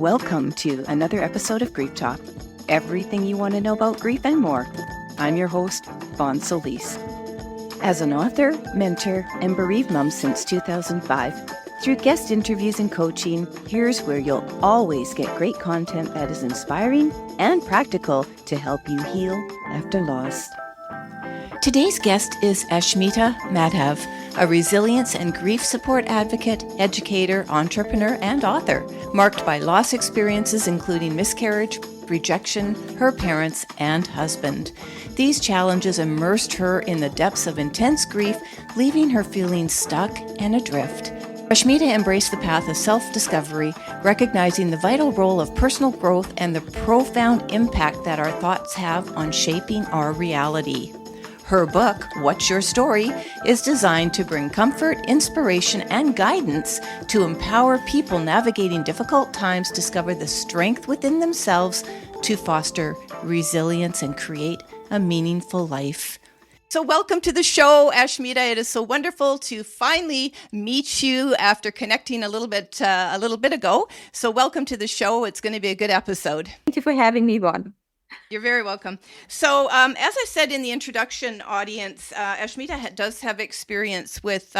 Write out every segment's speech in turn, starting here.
Welcome to another episode of Grief Talk. Everything you want to know about grief and more. I'm your host, Fawn Solis. As an author, mentor, and bereaved mom since 2005, through guest interviews and coaching, here's where you'll always get great content that is inspiring and practical to help you heal after loss. Today's guest is Ashmeeta Madhav, a resilience and grief support advocate, educator, entrepreneur, and author, marked by loss experiences including miscarriage, rejection, her parents, and husband. These challenges immersed her in the depths of intense grief, leaving her feeling stuck and adrift. Ashmeeta embraced the path of self-discovery, recognizing the vital role of personal growth and the profound impact that our thoughts have on shaping our reality. Her book, What's Your Story, is designed to bring comfort, inspiration, and guidance to empower people navigating difficult times discover the strength within themselves to foster resilience and create a meaningful life. So welcome to the show, Ashmeeta. It is so wonderful to finally meet you after connecting a little bit ago. So welcome to the show. It's going to be a good episode. Thank you for having me on. You're very welcome. So as I said in the introduction, audience, Ashmeeta does have experience with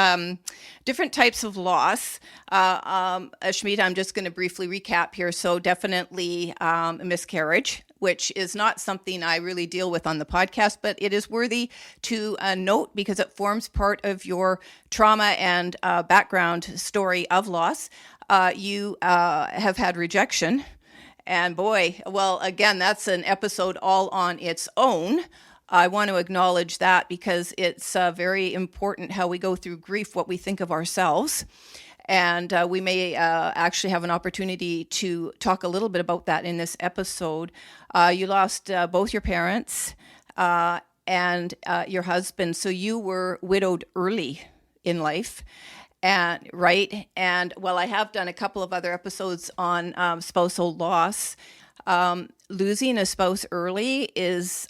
different types of loss. Ashmeeta, I'm just going to briefly recap here. So definitely a miscarriage, which is not something I really deal with on the podcast, but it is worthy to note because it forms part of your trauma and background story of loss. You have had rejection. And boy, well, again, that's an episode all on its own. I want to acknowledge that because it's very important how we go through grief, what we think of ourselves. And we may actually have an opportunity to talk a little bit about that in this episode. You lost both your parents and your husband. So you were widowed early in life. And well, I have done a couple of other episodes on spousal loss. Losing a spouse early is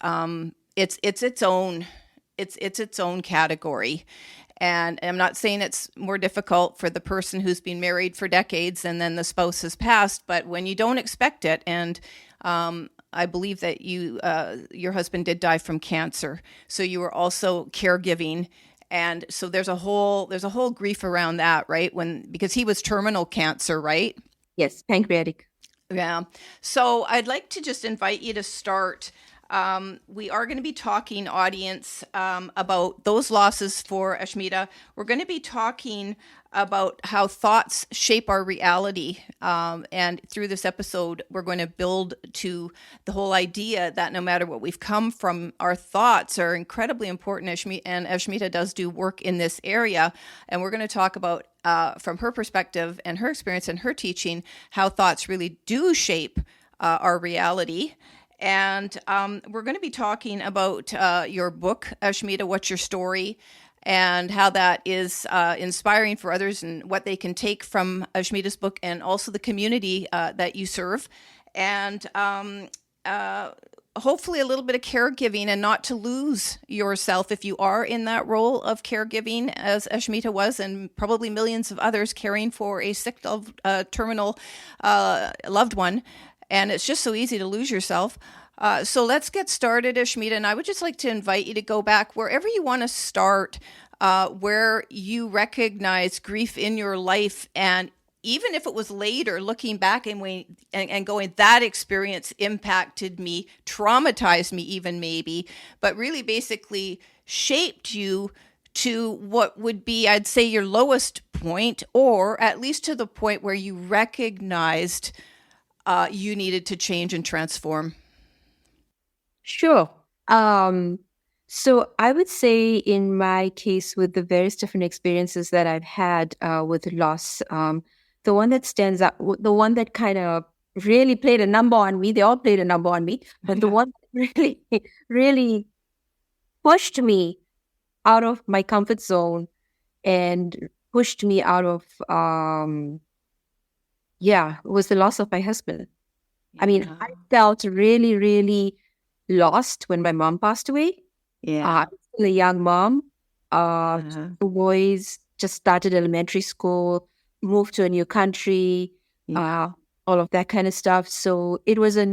it's its own category. And I'm not saying it's more difficult for the person who's been married for decades and then the spouse has passed, but when you don't expect it, and I believe that your husband did die from cancer, so you were also caregiving. And so there's a whole grief around that, right? Because he was terminal cancer, right? Yes, pancreatic. Yeah. So I'd like to just invite you to start. We are going to be talking, audience, about those losses for Ashmeeta. We're going to be talking about how thoughts shape our reality. And through this episode, we're going to build to the whole idea that no matter what we've come from, our thoughts are incredibly important. And Ashmeeta does do work in this area. And we're going to talk about, from her perspective and her experience and her teaching, how thoughts really do shape our reality. And we're going to be talking about your book, Ashmeeta, What's Your Story? And how that is inspiring for others and what they can take from Ashmeeta's book and also the community that you serve. And hopefully a little bit of caregiving and not to lose yourself if you are in that role of caregiving as Ashmeeta was, and probably millions of others caring for a sick, terminal loved one. And it's just so easy to lose yourself. So let's get started, Ashmeeta. And I would just like to invite you to go back wherever you want to start, where you recognize grief in your life. And even if it was later, looking back and going, that experience impacted me, traumatized me even maybe, but really basically shaped you to what would be, I'd say, your lowest point, or at least to the point where you recognized you needed to change and transform. Sure. So I would say in my case, with the various different experiences that I've had with loss, the one that stands out, the one that kind of really played a number on me, they all played a number on me, but the one that really pushed me out of my comfort zone and pushed me out of, was the loss of my husband. I mean, I felt really, really lost when my mom passed away. I was still a young mom. The boys just started elementary school, moved to a new country. all of that kind of stuff. So it was a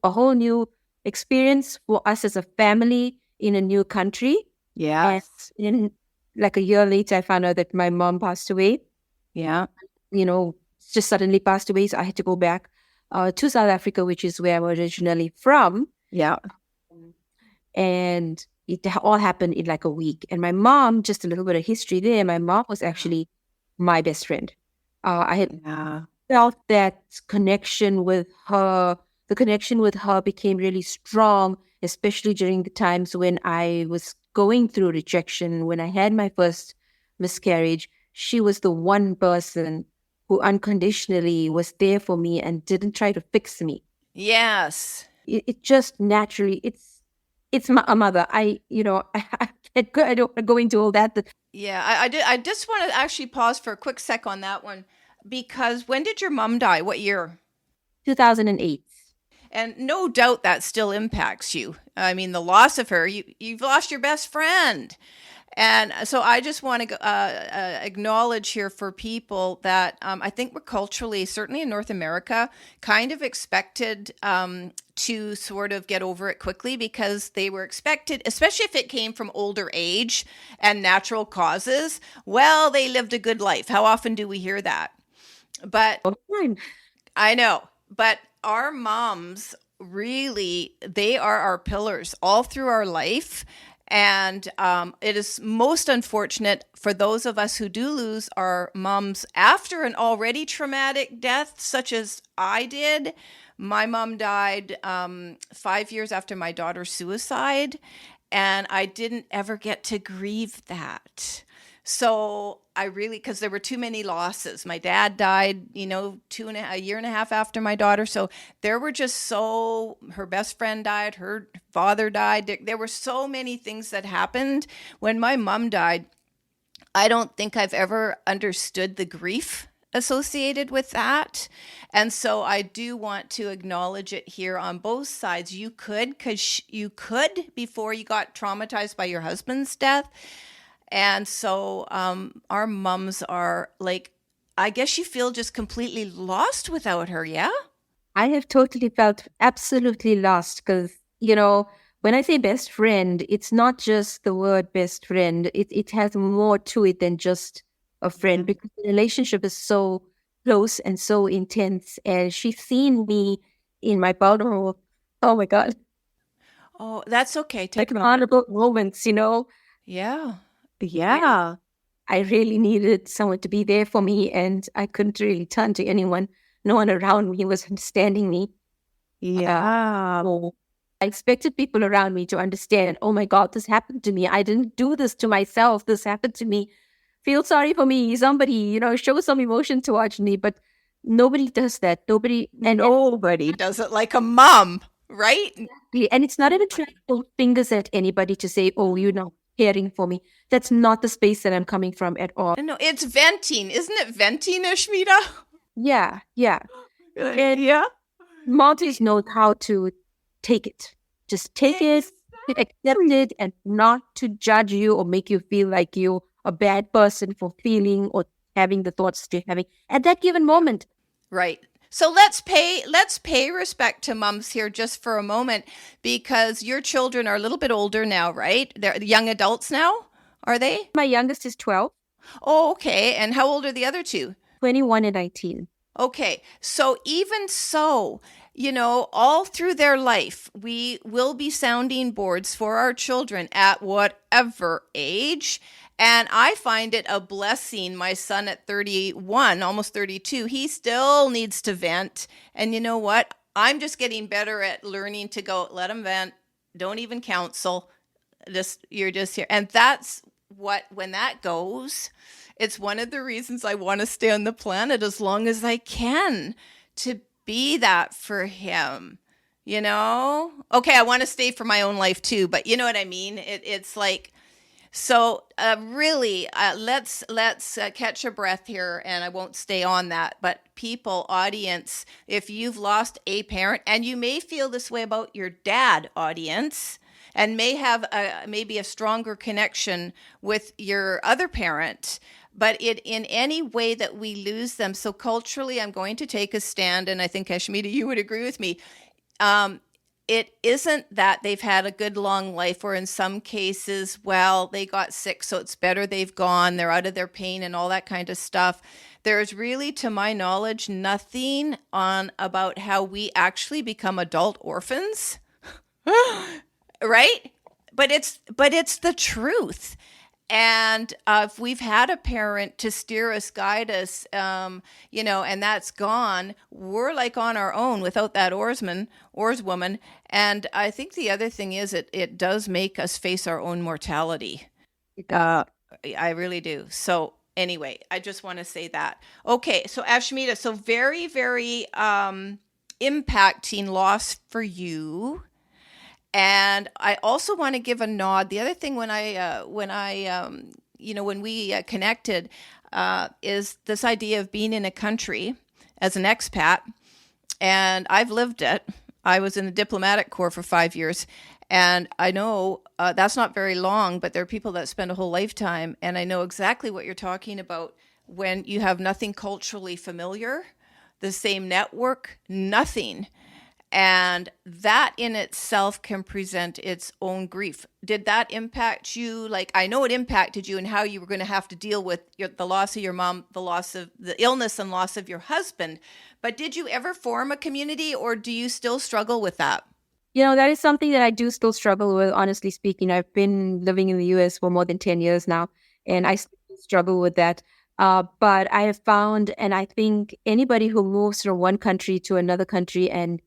whole new experience for us as a family in a new country. And Yes. in like a year later, I found out that my mom passed away, Yeah. just suddenly passed away. So I had to go back to South Africa, which is where I'm originally from. Yeah. And it all happened in like a week. And my mom, just a little bit of history there, my mom was actually my best friend. I had Yeah. felt that connection with her. The connection with her became really strong, especially during the times when I was going through rejection, when I had my first miscarriage. She was the one person who unconditionally was there for me and didn't try to fix me. Yes. It just naturally, a mother. I don't want to go into all that. Yeah, I just want to actually pause for a quick sec on that one, because when did your mom die? What year? 2008. And no doubt that still impacts you. I mean, the loss of her, you've lost your best friend. And so I just want to acknowledge here for people that I think we're culturally, certainly in North America, kind of expected to sort of get over it quickly, because they were expected, especially if it came from older age and natural causes. Well, they lived a good life. How often do we hear that? But I know, but our moms really, they are our pillars all through our life. And it is most unfortunate for those of us who do lose our moms after an already traumatic death, such as I did. My mom died 5 years after my daughter's suicide, and I didn't ever get to grieve that. So I really, because there were too many losses. My dad died, a year and a half after my daughter. So there were her best friend died, her father died. There were so many things that happened. When my mom died, I don't think I've ever understood the grief associated with that. And so I do want to acknowledge it here on both sides. You could, before you got traumatized by your husband's death. And so our mums are like, I guess you feel just completely lost without her, yeah? I have totally felt absolutely lost because, when I say best friend, it's not just the word best friend. It has more to it than just a friend, because the relationship is so close and so intense. And she's seen me in my vulnerable, oh my God, Oh, that's okay. like vulnerable moments, Yeah. Yeah. I really needed someone to be there for me, and I couldn't really turn to anyone. No one around me was understanding me. Yeah. I expected people around me to understand, oh my God, this happened to me. I didn't do this to myself. This happened to me. Feel sorry for me. Somebody, show some emotion towards me. But nobody does that. Nobody. And Nobody. Does it like a mom, right? and it's not even trying to point fingers at anybody to say, oh, you're not caring for me. That's not the space that I'm coming from at all. No, it's venting. Isn't it venting, Ashmeeta? Yeah. And Yeah. Maltese knows how to take it. Just take it, accept it, and not to judge you or make you feel like you're a bad person for feeling or having the thoughts you're having at that given moment. Right. So let's pay respect to moms here just for a moment, because your children are a little bit older now, right? They're young adults now, are they? My youngest is 12, Oh, okay. And how old are the other two? 21, and 19. Okay. So even so, all through their life, we will be sounding boards for our children at whatever age. And I find it a blessing. My son at 31, almost 32, he still needs to vent. And you know what? I'm just getting better at learning to go, let him vent. Don't even counsel. You're just here. And that's when that goes, it's one of the reasons I want to stay on the planet as long as I can, to be that for him. Okay, I want to stay for my own life too, but you know what I mean? It's like, so really, let's catch a breath here, and I won't stay on that. But people, audience, if you've lost a parent, and you may feel this way about your dad, audience, and may have maybe a stronger connection with your other parent, but in any way that we lose them. So culturally, I'm going to take a stand, and I think Ashmeeta, you would agree with me. It isn't that they've had a good long life, or in some cases, well, they got sick, so it's better they've gone, they're out of their pain and all that kind of stuff. There's really, to my knowledge, nothing on about how we actually become adult orphans. Right? But it's the truth. And if we've had a parent to steer us, guide us, and that's gone, we're like on our own without that oarswoman. And I think the other thing is it does make us face our own mortality. I really do. So anyway, I just want to say that. Okay, so Ashmeeta, so very, very impacting loss for you. And I also want to give a nod. The other thing when we connected is this idea of being in a country as an expat, and I've lived it. I was in the diplomatic corps for 5 years, and I know that's not very long, but there are people that spend a whole lifetime, and I know exactly what you're talking about when you have nothing culturally familiar, the same network, nothing. And that in itself can present its own grief. Did that impact you? Like, I know it impacted you and how you were going to have to deal with the loss of your mom, the illness and loss of your husband. But did you ever form a community, or do you still struggle with that? That is something that I do still struggle with, honestly speaking. I've been living in the US for more than 10 years now, and I still struggle with that. But I have found, and I think anybody who moves from one country to another country and,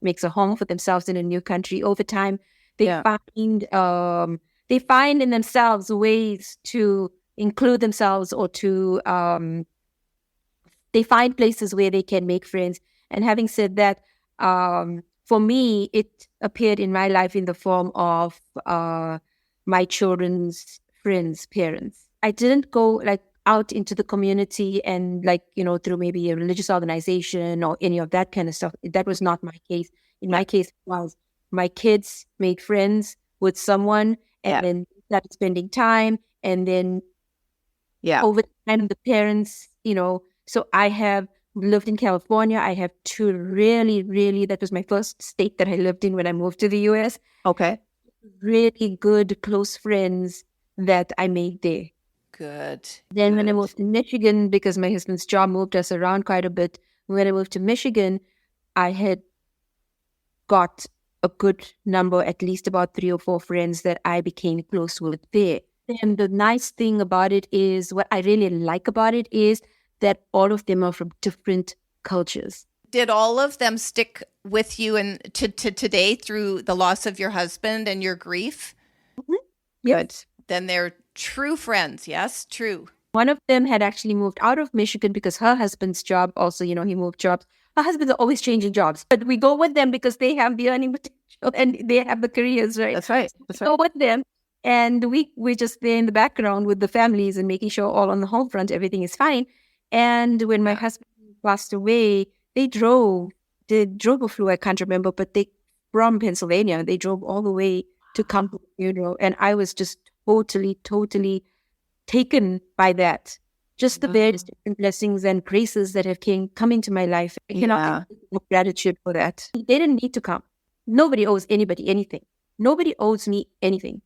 makes a home for themselves in a new country, over time, they find in themselves ways to include themselves, or to, they find places where they can make friends. And having said that, for me, it appeared in my life in the form of my children's friends' parents. I didn't go out into the community and through maybe a religious organization or any of that kind of stuff. That was not my case. In my case, it was my kids made friends with someone, and then started spending time, and then over time the parents, so I have lived in California. I have two really, that was my first state that I lived in when I moved to the US. Okay. Really good, close friends that I made there. Good. Then when I moved to Michigan, because my husband's job moved us around quite a bit, when I moved to Michigan, I had got a good number, at least about 3 or 4 friends that I became close with there. And the nice thing about it is, what I really like about it is that all of them are from different cultures. Did all of them stick with you and to today through the loss of your husband and your grief? Mm-hmm. Yes. Good. Then they're true friends. Yes, true. One of them had actually moved out of Michigan because her husband's job also, he moved jobs. Her husbands are always changing jobs, but we go with them because they have the earning potential and they have the careers, right? That's right. We go with them, and we're just there in the background with the families and making sure all on the home front, everything is fine. And when my husband passed away, they drove or flew, I can't remember, but they from Pennsylvania, they drove all the way to come to the funeral. And I was just totally taken by that. Just the various different blessings and graces that have come into my life. I cannot have gratitude for that. They didn't need to come. Nobody owes anybody anything. Nobody owes me anything.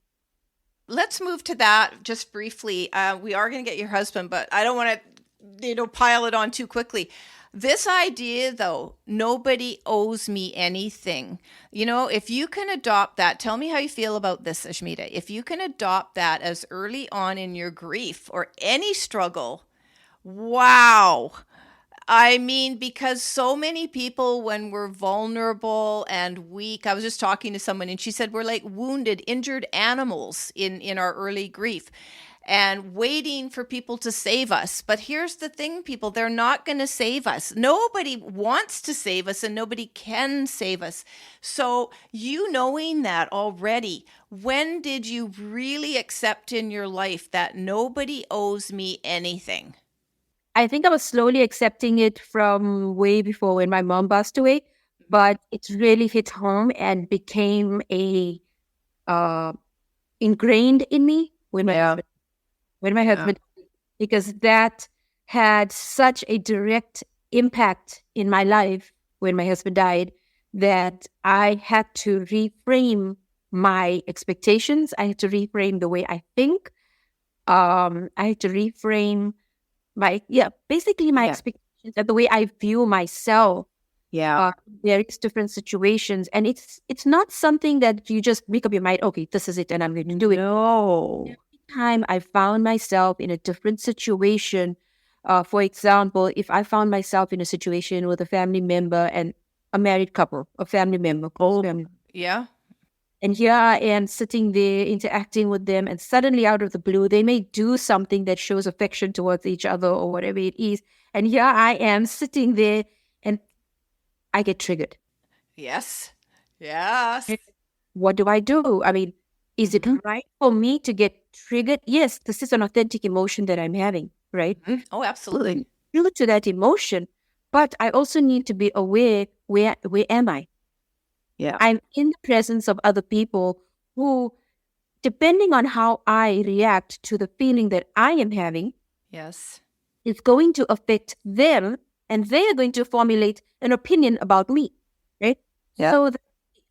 Let's move to that just briefly. We are going to get your husband, but I don't want to, pile it on too quickly. This idea, though, nobody owes me anything. If you can adopt that, tell me how you feel about this, Ashmeeta. If you can adopt that as early on in your grief or any struggle, wow. I mean, because so many people, when we're vulnerable and weak, I was just talking to someone and she said we're like wounded, injured animals in our early grief, and waiting for people to save us. But here's the thing, people, they're not going to save us. Nobody wants to save us and nobody can save us. So knowing that already, when did you really accept in your life that nobody owes me anything? I think I was slowly accepting it from way before when my mom passed away, but it really hit home and became ingrained in me when my husband, because that had such a direct impact in my life when my husband died that I had to reframe my expectations. I had to reframe the way I think. I had to reframe basically my Yeah. expectations and the way I view myself, Yeah. various different situations. And it's not something that you just make up your mind, okay, this is it and I'm going to do it. No. Every time I found myself in a different situation, for example, if I found myself in a situation with a family member and a married couple, a family member, close family, Yeah. and here I am sitting there interacting with them, and suddenly out of the blue, they may do something that shows affection towards each other or whatever it is. And here I am sitting there and I get triggered. Yes. Yes. What do I do? I mean, is it right for me to get triggered? Yes, this is an authentic emotion that I'm having, right? Oh, absolutely. True to that emotion, but I also need to be aware, where am I? Yeah. I'm in the presence of other people who, depending on how I react to the feeling that I am having, Yes. is going to affect them, and they are going to formulate an opinion about me, right? Yeah. So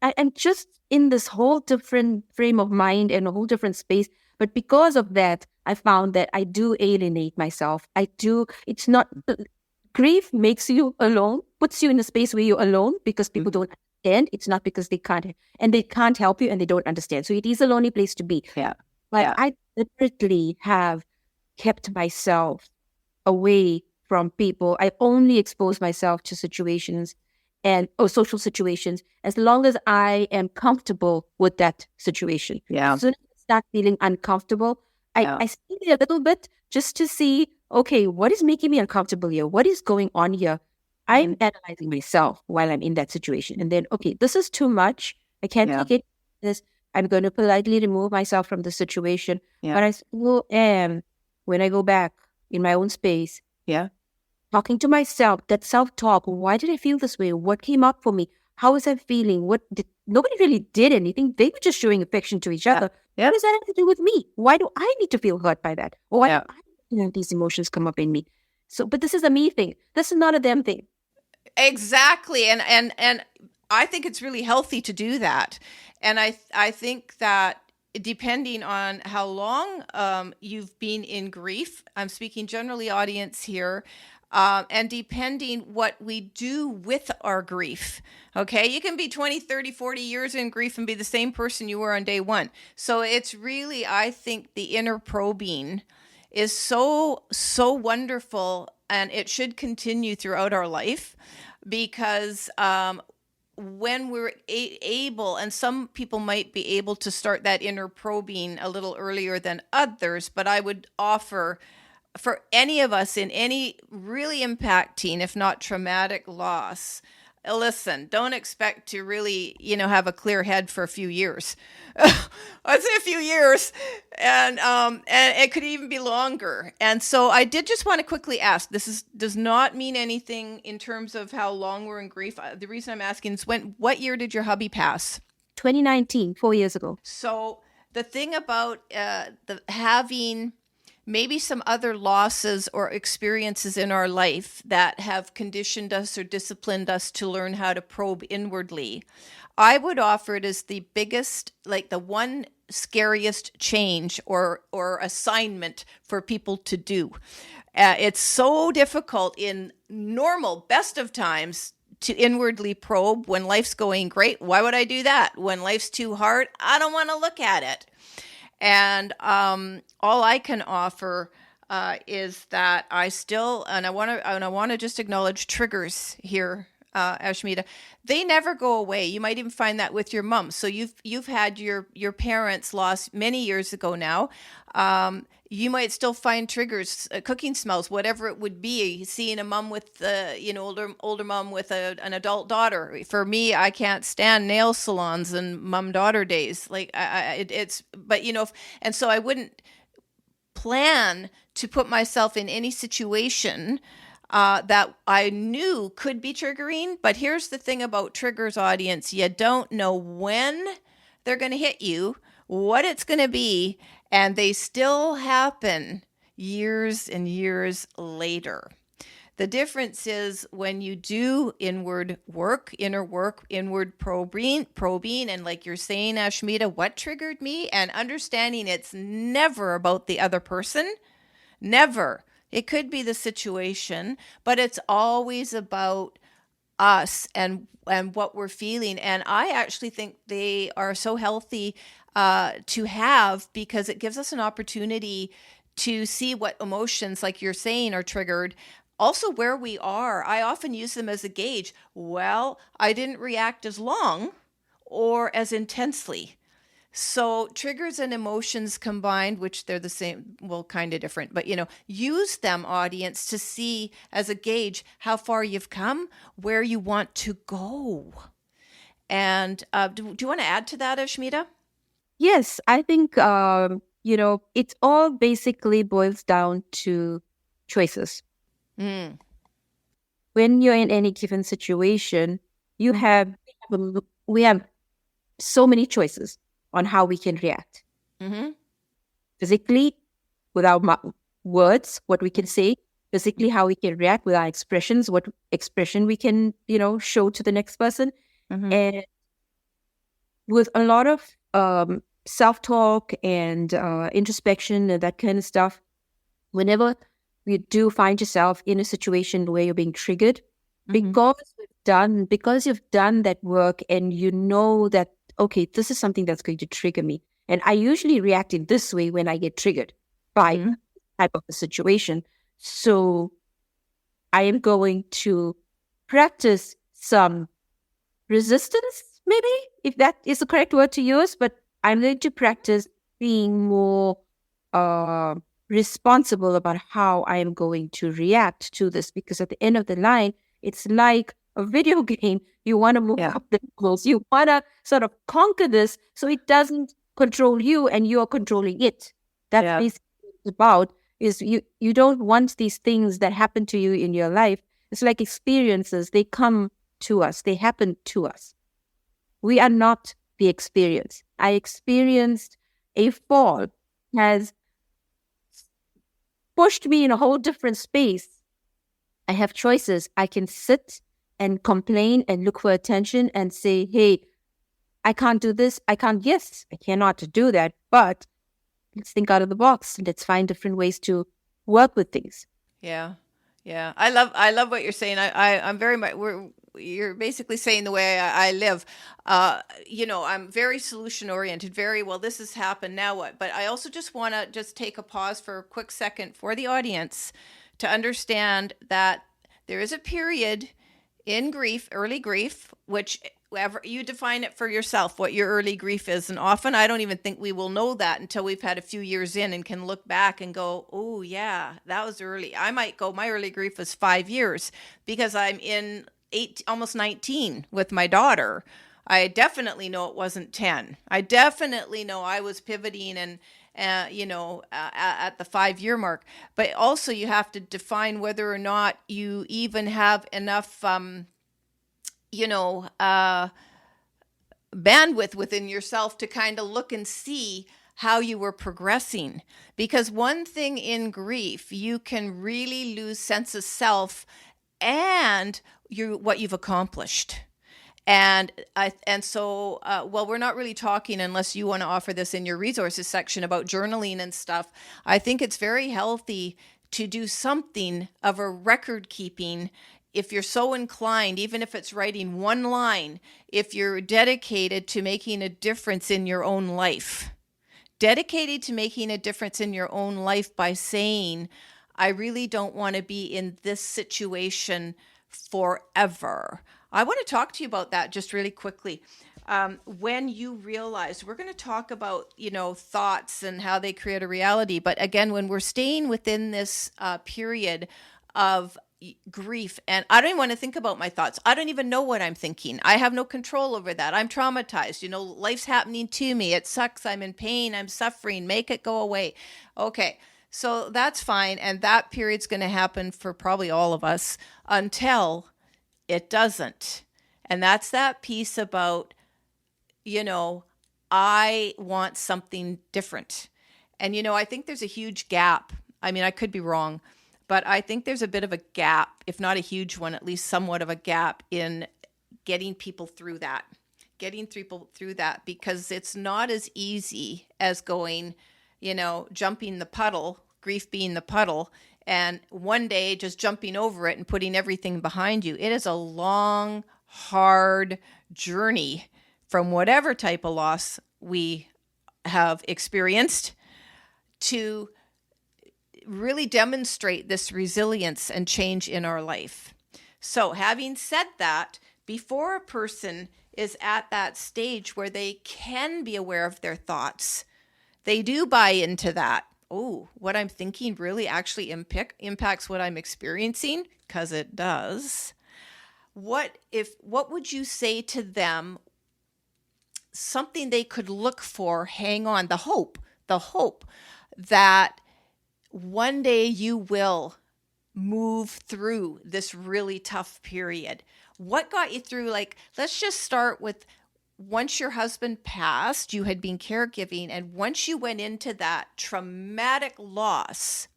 I'm just in this whole different frame of mind and a whole different space. But because of that, I found that I do alienate myself. It's not, grief makes you alone, puts you in a space where you're alone because people don't understand. It's not because they can't help you and they don't understand. So it is a lonely place to be. Yeah. But Yeah. I deliberately have kept myself away from people. I only expose myself to situations or social situations as long as I am comfortable with that situation. Yeah. As soon as I start feeling uncomfortable, I stay there a little bit just to see, okay, what is making me uncomfortable here? What is going on here? I'm analyzing myself while I'm in that situation. And then, okay, this is too much. I can't Yeah. take it. This, I'm going to politely remove myself from the situation. Yeah. But I still am, when I go back in my own space, Yeah. talking to myself, that self-talk. Why did I feel this way? What came up for me? How was I feeling? Nobody really did anything. They were just showing affection to each other. Yeah. What does that have to do with me? Why do I need to feel hurt by that? Or why Yeah. do I have these emotions come up in me? So, but this is a me thing. This is not a them thing. Exactly. And I think it's really healthy to do that. And I think that depending on how long you've been in grief, I'm speaking generally audience here, and depending what we do with our grief. Okay, you can be 20, 30, 40 years in grief and be the same person you were on day one. So it's really, I think the inner probing is so wonderful, and it should continue throughout our life, because when we're able, and some people might be able to start that inner probing a little earlier than others, but I would offer for any of us in any really impacting, if not traumatic loss, listen, don't expect to really, have a clear head for a few years. I'd say a few years, and it could even be longer. And so I did just want to quickly ask, does not mean anything in terms of how long we're in grief. The reason I'm asking is, what year did your hubby pass? 2019, 4 years ago. So the thing about having maybe some other losses or experiences in our life that have conditioned us or disciplined us to learn how to probe inwardly, I would offer it as the biggest, like the one scariest change or assignment for people to do. It's so difficult in normal, best of times, to inwardly probe when life's going great. Why would I do that? When life's too hard, I don't want to look at it. And all I can offer is that I still, and I want to just acknowledge triggers here, Ashmeeta. They never go away. You might even find that with your mom. So you've had your parents lost many years ago now. You might still find triggers, cooking smells, whatever it would be. Seeing a mom with, older mom with an adult daughter. For me, I can't stand nail salons and mom-daughter days. Like and so I wouldn't plan to put myself in any situation that I knew could be triggering. But here's the thing about triggers, audience: you don't know when they're going to hit you, what it's going to be, and they still happen. years and years later. The difference is when you do inward work, inner work, inward probing, and like you're saying, Ashmeeta, what triggered me, and understanding it's never about the other person, never. It could be the situation, but it's always about us and what we're feeling. And I actually think they are so healthy to have, because it gives us an opportunity to see what emotions, like you're saying, are triggered. Also, where we are. I often use them as a gauge. Well, I didn't react as long or as intensely. So triggers and emotions combined, which they're the same, well, kind of different, but use them, audience, to see as a gauge how far you've come, where you want to go. And do you want to add to that, Ashmeeta? Yes, I think, it all basically boils down to choices. Mm. When you're in any given situation, we have so many choices on how we can react. Mm-hmm. Physically, with our words, what we can say, physically, how we can react with our expressions, what expression we can, show to the next person. Mm-hmm. And with a lot of self-talk and introspection and that kind of stuff, whenever you do find yourself in a situation where you're being triggered, because you've done that work and you know that, okay, this is something that's going to trigger me. And I usually react in this way when I get triggered by type of a situation. So I am going to practice some resistance, maybe, if that is the correct word to use, but I'm going to practice being more responsible about how I am going to react to this, because at the end of the line, it's like a video game. You want to move up the levels. You want to sort of conquer this so it doesn't control you and you're controlling it. That's basically what it's about, is you don't want these things that happen to you in your life. It's like experiences. They come to us. They happen to us. We are not the experience. I experienced a fall has pushed me in a whole different space. I have choices. I can sit and complain and look for attention and say, hey, I can't do this. I cannot do that. But let's think out of the box. Let's find different ways to work with things. Yeah. Yeah. I love what you're saying. I'm very much, you're basically saying the way I live. I'm very solution oriented, very well, this has happened, now what? But I also just want to just take a pause for a quick second for the audience to understand that there is a period in grief, early grief, which wherever you define it for yourself, what your early grief is. And often I don't even think we will know that until we've had a few years in and can look back and go, oh yeah, that was early. I might go, my early grief was 5 years because I'm in almost 19 with my daughter. I definitely know it wasn't 10. I definitely know I was pivoting and at the 5-year mark. But also you have to define whether or not you even have enough, bandwidth within yourself to kind of look and see how you were progressing. Because one thing in grief, you can really lose sense of self and what you've accomplished. And so we're not really talking, unless you want to offer this in your resources section, about journaling and stuff. I think it's very healthy to do something of a record keeping, if you're so inclined, even if it's writing one line, if you're dedicated to making a difference in your own life. Dedicated to making a difference in your own life by saying, I really don't want to be in this situation forever. I want to talk to you about that just really quickly. When you realize, we're going to talk about, thoughts and how they create a reality. But again, when we're staying within this period of grief, and I don't even want to think about my thoughts. I don't even know what I'm thinking. I have no control over that. I'm traumatized. Life's happening to me. It sucks. I'm in pain. I'm suffering. Make it go away. Okay. So that's fine. And that period's going to happen for probably all of us until it doesn't. And that's that piece about, I want something different. And, I think there's a huge gap I mean, I could be wrong, but I think there's a bit of a gap, if not a huge one, at least somewhat of a gap in getting people through that. Getting people through that, because it's not as easy as going, jumping the puddle, grief being the puddle, and one day just jumping over it and putting everything behind you. It is a long, hard journey from whatever type of loss we have experienced to really demonstrate this resilience and change in our life. So, having said that, before a person is at that stage where they can be aware of their thoughts, they do buy into that. Oh, what I'm thinking really actually impacts what I'm experiencing, because it does. What would you say to them? Something they could look for, hang on, the hope that one day you will move through this really tough period. What got you through? Like, let's just start with, once your husband passed, you had been caregiving, and once you went into that traumatic loss,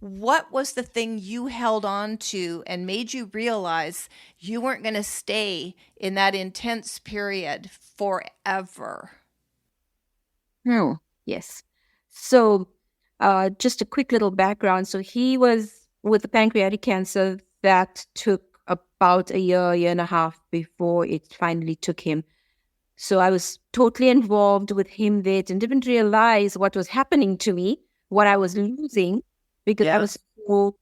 what was the thing you held on to and made you realize you weren't going to stay in that intense period forever? Oh, yes. So, just a quick little background. So he was with the pancreatic cancer that took about a year and a half before it finally took him. So I was totally involved with him there and didn't realize what was happening to me, what I was losing, because I was so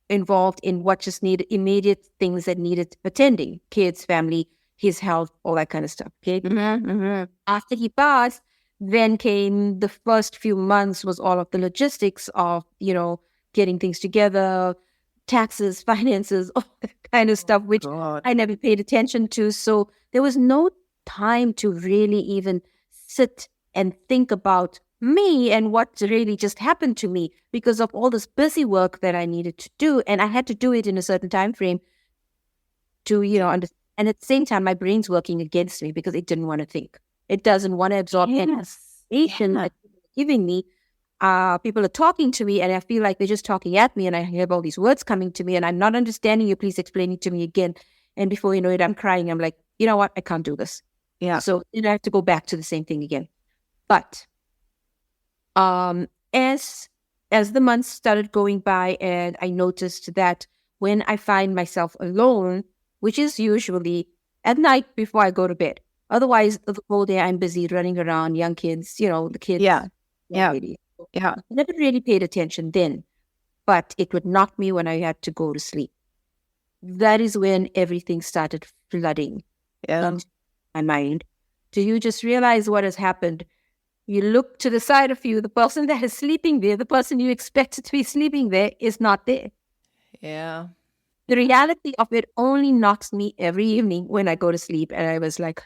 involved in what just needed immediate things that needed attending: kids, family, his health, all that kind of stuff. Okay. After he passed, then came the first few months was all of the logistics of, getting things together, taxes, finances, all that kind of stuff, which I never paid attention to. So there was no time to really even sit and think about me and what really just happened to me because of all this busy work that I needed to do. And I had to do it in a certain time frame to, understand. And at the same time, my brain's working against me because it didn't want to think. It doesn't want to absorb information that people are giving me. People are talking to me and I feel like they're just talking at me and I have all these words coming to me and I'm not understanding you. Please explain it to me again. And before you know it, I'm crying. I'm like, you know what? I can't do this. Yeah. So then I have to go back to the same thing again. But as the months started going by and I noticed that when I find myself alone, which is usually at night before I go to bed, otherwise the whole day I'm busy running around, young kids, the kids. Yeah. I never really paid attention then, but it would knock me when I had to go to sleep. That is when everything started flooding into my mind. Do you just realize what has happened? You look to the side of you, the person that is sleeping there, the person you expected to be sleeping there is not there. Yeah. The reality of it only knocks me every evening when I go to sleep. And I was like,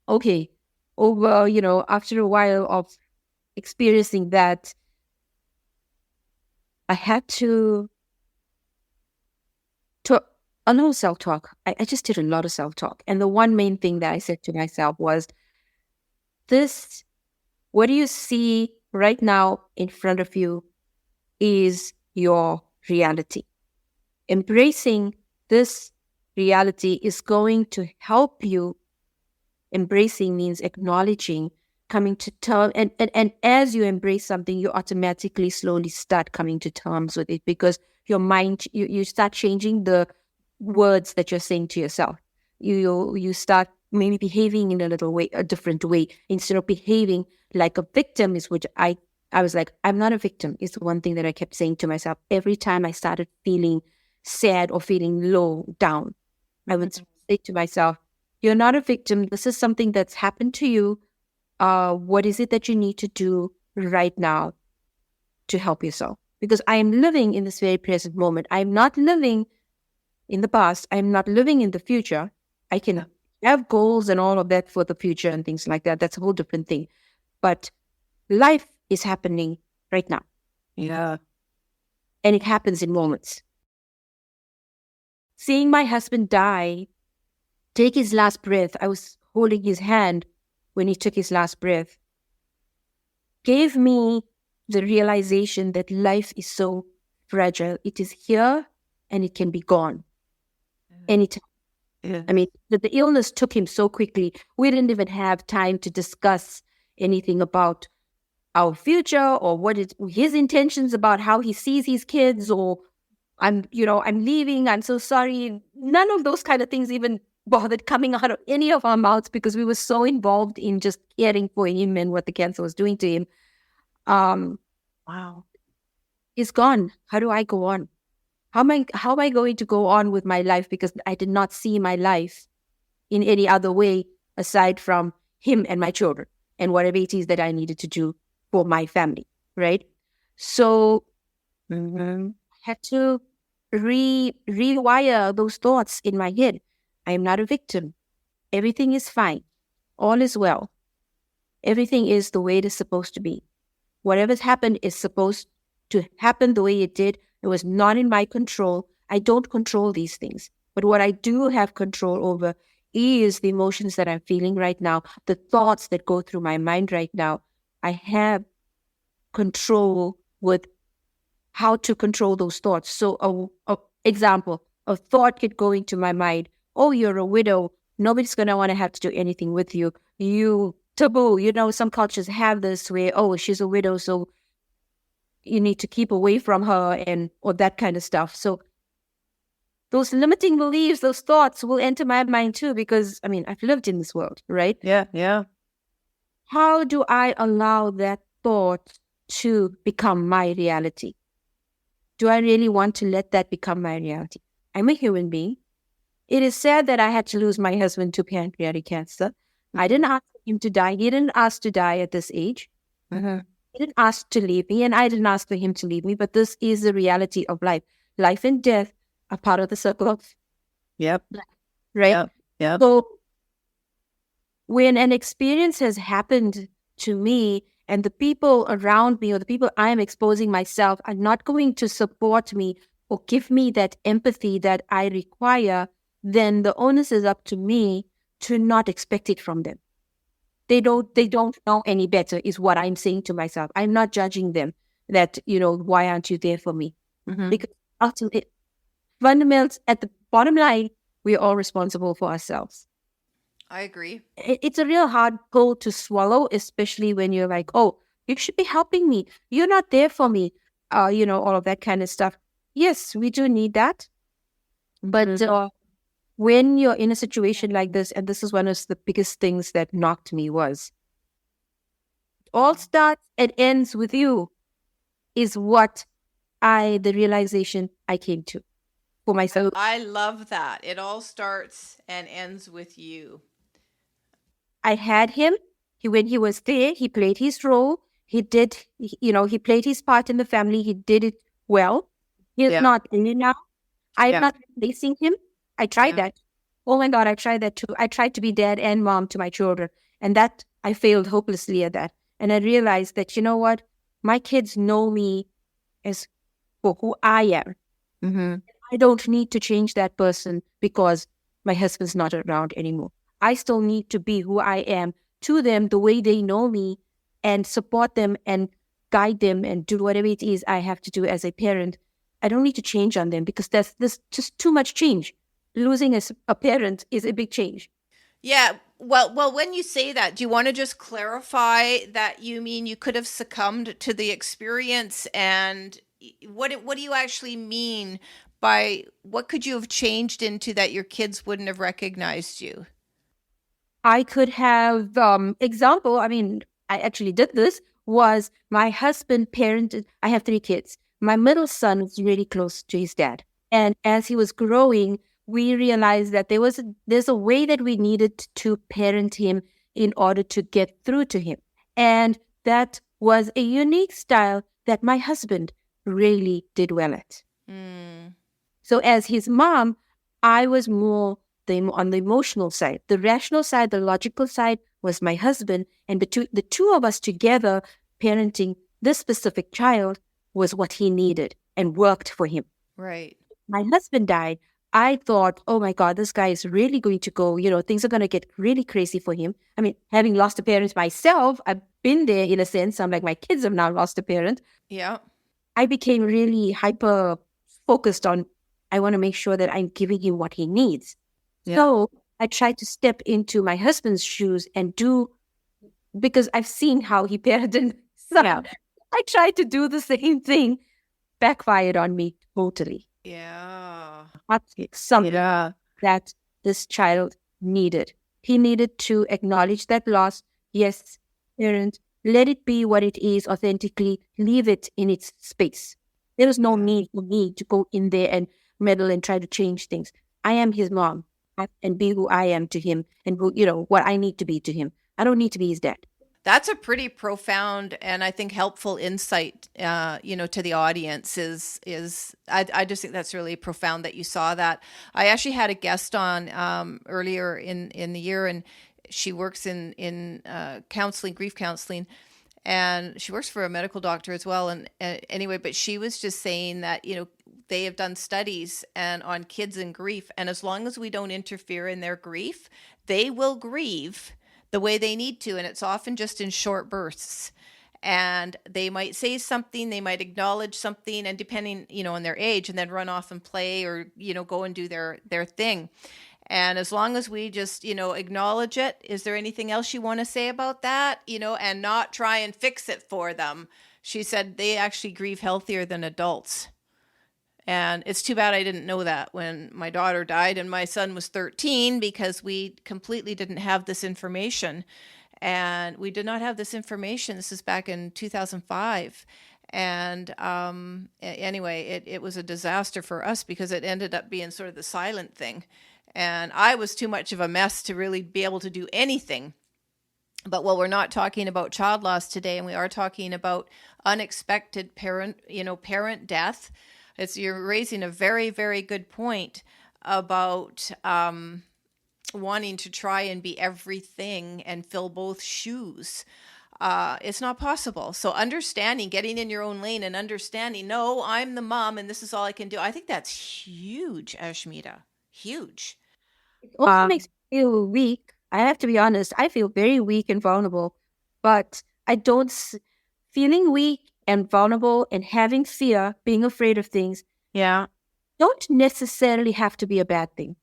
okay, after a while of experiencing that, I had to a lot of self-talk. I just did a lot of self-talk. And the one main thing that I said to myself was, what do you see right now in front of you is your reality. Embracing this reality is going to help you. Embracing means acknowledging, coming to terms. And as you embrace something, you automatically slowly start coming to terms with it because your mind, you start changing the words that you're saying to yourself. You start maybe behaving in a different way. Instead of behaving like a victim is which I was like, I'm not a victim. It's the one thing that I kept saying to myself. Every time I started feeling sad or feeling low down, I would say to myself, you're not a victim. This is something that's happened to you. What is it that you need to do right now to help yourself? Because I am living in this very present moment. I'm not living in the past. I'm not living in the future. I can have goals and all of that for the future and things like that. That's a whole different thing. But life is happening right now. Yeah. And it happens in moments. Seeing my husband die, take his last breath, I was holding his hand when he took his last breath, gave me the realization that life is so fragile. It is here and it can be gone anytime. Yeah. I mean, the illness took him so quickly. We didn't even have time to discuss anything about our future or his intentions about how he sees his kids, or I'm leaving, I'm so sorry. None of those kind of things even bothered coming out of any of our mouths because we were so involved in just caring for him and what the cancer was doing to him. Wow. He's gone. How do I go on? How am I going to go on with my life, because I did not see my life in any other way aside from him and my children and whatever it is that I needed to do for my family, right? So I had to rewire those thoughts in my head. I am not a victim. Everything is fine. All is well. Everything is the way it is supposed to be. Whatever's happened is supposed to happen the way it did. It was not in my control. I don't control these things. But what I do have control over is the emotions that I'm feeling right now, the thoughts that go through my mind right now. I have control with how to control those thoughts. So, example, a thought could go into my mind. Oh, you're a widow. Nobody's going to want to have to do anything with you. You taboo. Some cultures have this where, oh, she's a widow, so you need to keep away from her, or that kind of stuff. So those limiting beliefs, those thoughts will enter my mind too, because I've lived in this world, right? Yeah. How do I allow that thought to become my reality? Do I really want to let that become my reality? I'm a human being. It is sad that I had to lose my husband to pancreatic cancer. I didn't ask him to die. He didn't ask to die at this age. He didn't ask to leave me, and I didn't ask for him to leave me. But this is the reality of life. Life and death are part of the circle of Yep. life, right? Yep. So when an experience has happened to me, and the people around me or the people I am exposing myself are not going to support me or give me that empathy that I require, then the onus is up to me to not expect it from them. They don't know any better, is what I'm saying to myself. I'm not judging them that, why aren't you there for me? Because ultimately, fundamentals, at the bottom line, we're all responsible for ourselves. I agree. It's a real hard pill to swallow, especially when you're like, oh, you should be helping me. You're not there for me. All of that kind of stuff. Yes, we do need that. But when you're in a situation like this, and this is one of the biggest things that knocked me, was it all starts and ends with you, is what the realization I came to for myself. I love that. It all starts and ends with you. I had him. When he was there, he played his role. He did, he played his part in the family. He did it well. He's not in it now. I'm not replacing him. I tried that. Oh my God, I tried that too. I tried to be dad and mom to my children. And that, I failed hopelessly at that. And I realized that, you know what? My kids know me as for who I am. I don't need to change that person because my husband's not around anymore. I still need to be who I am to them the way they know me, and support them and guide them and do whatever it is I have to do as a parent. I don't need to change on them because there's just too much change. Losing a parent is a big change. Yeah. Well, when you say that, do you want to just clarify that you mean you could have succumbed to the experience, and what do you actually mean by what could you have changed into that your kids wouldn't have recognized you? I could have, example, I actually did this, was my husband parented, I have 3 kids. My middle son was really close to his dad. And as he was growing, we realized that there's a way that we needed to parent him in order to get through to him. And that was a unique style that my husband really did well at. So as his mom, I was more on the emotional side. The rational side, the logical side was my husband. And between the two of us together, parenting this specific child was what he needed and worked for him. Right. My husband died. I thought, oh my God, this guy is really going to go, things are going to get really crazy for him. Having lost a parent myself, I've been there in a sense. I'm like, my kids have now lost a parent. Yeah. I became really hyper focused on, I want to make sure that I'm giving him what he needs. Yeah. So I tried to step into my husband's shoes and do, because I've seen how he parented. So Yeah. I tried to do the same thing, backfired on me totally. Yeah. Something Yeah. that this child needed. He needed to acknowledge that loss. Yes, parent, let it be what it is authentically, leave it in its space. There is no need for me to go in there and meddle and try to change things. I am his mom and be who I am to him and who, what I need to be to him. I don't need to be his dad. That's a pretty profound and I think helpful insight, to the audience. I just think that's really profound that you saw that. I actually had a guest on earlier in the year, and she works in counseling, grief counseling, and she works for a medical doctor as well. And anyway, but she was just saying that they have done studies and on kids in grief, and as long as we don't interfere in their grief, they will grieve the way they need to. And it's often just in short bursts. And they might say something, they might acknowledge something, and depending, on their age, and then run off and play or, go and do their thing. And as long as we just, acknowledge it, is there anything else you want to say about that? And not try and fix it for them. She said they actually grieve healthier than adults. And it's too bad I didn't know that when my daughter died and my son was 13, because we completely didn't have this information. And we did not have this information. This is back in 2005. And anyway, it was a disaster for us because it ended up being sort of the silent thing. And I was too much of a mess to really be able to do anything. But while we're not talking about child loss today, and we are talking about unexpected parent death, you're raising a very, very good point about wanting to try and be everything and fill both shoes. It's not possible. So understanding, getting in your own lane and understanding, no, I'm the mom and this is all I can do. I think that's huge, Ashmeeta. Huge. It also makes me feel weak. I have to be honest. I feel very weak and vulnerable, but I don't. Feeling weak and vulnerable and having fear, being afraid of things, don't necessarily have to be a bad thing.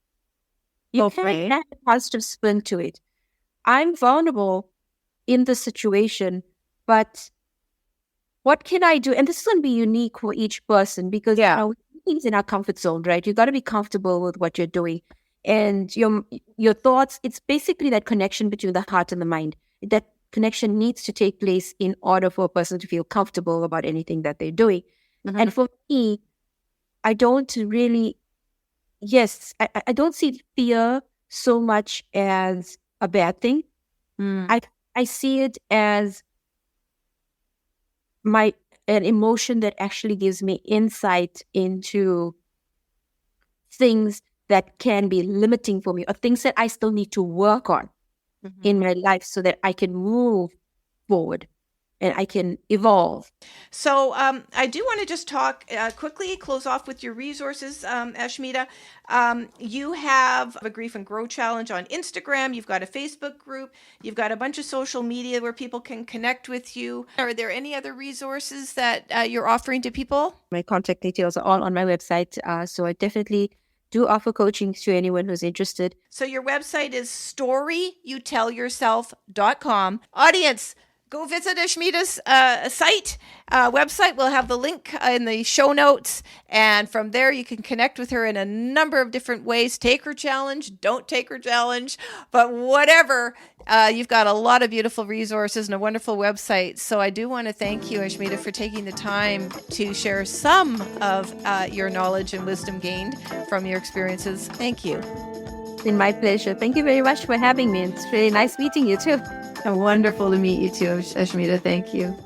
You can add a positive spin to it. I'm vulnerable in the situation, but what can I do? And this is going to be unique for each person because things in our comfort zone, right? You got to be comfortable with what you're doing, and your thoughts. It's basically that connection between the heart and the mind. That connection needs to take place in order for a person to feel comfortable about anything that they're doing. Mm-hmm. And for me, I don't really. Yes, I don't see fear so much as a bad thing. I see it as an emotion that actually gives me insight into things that can be limiting for me or things that I still need to work on in my life so that I can move forward and I can evolve. So I do want to just talk quickly, close off with your resources, Ashmeeta. You have a Grief and Grow Challenge on Instagram. You've got a Facebook group. You've got a bunch of social media where people can connect with you. Are there any other resources that you're offering to people? My contact details are all on my website. So I definitely do offer coaching to anyone who's interested. So your website is storyyoutellyourself.com. Audience, go visit Ashmeeta's website. We'll have the link in the show notes. And from there, you can connect with her in a number of different ways. Take her challenge, don't take her challenge, but whatever. You've got a lot of beautiful resources and a wonderful website. So I do want to thank you, Ashmeeta, for taking the time to share some of your knowledge and wisdom gained from your experiences. Thank you. It's been my pleasure. Thank you very much for having me. It's really nice meeting you too. Wonderful to meet you too, Ashmeeta. Thank you.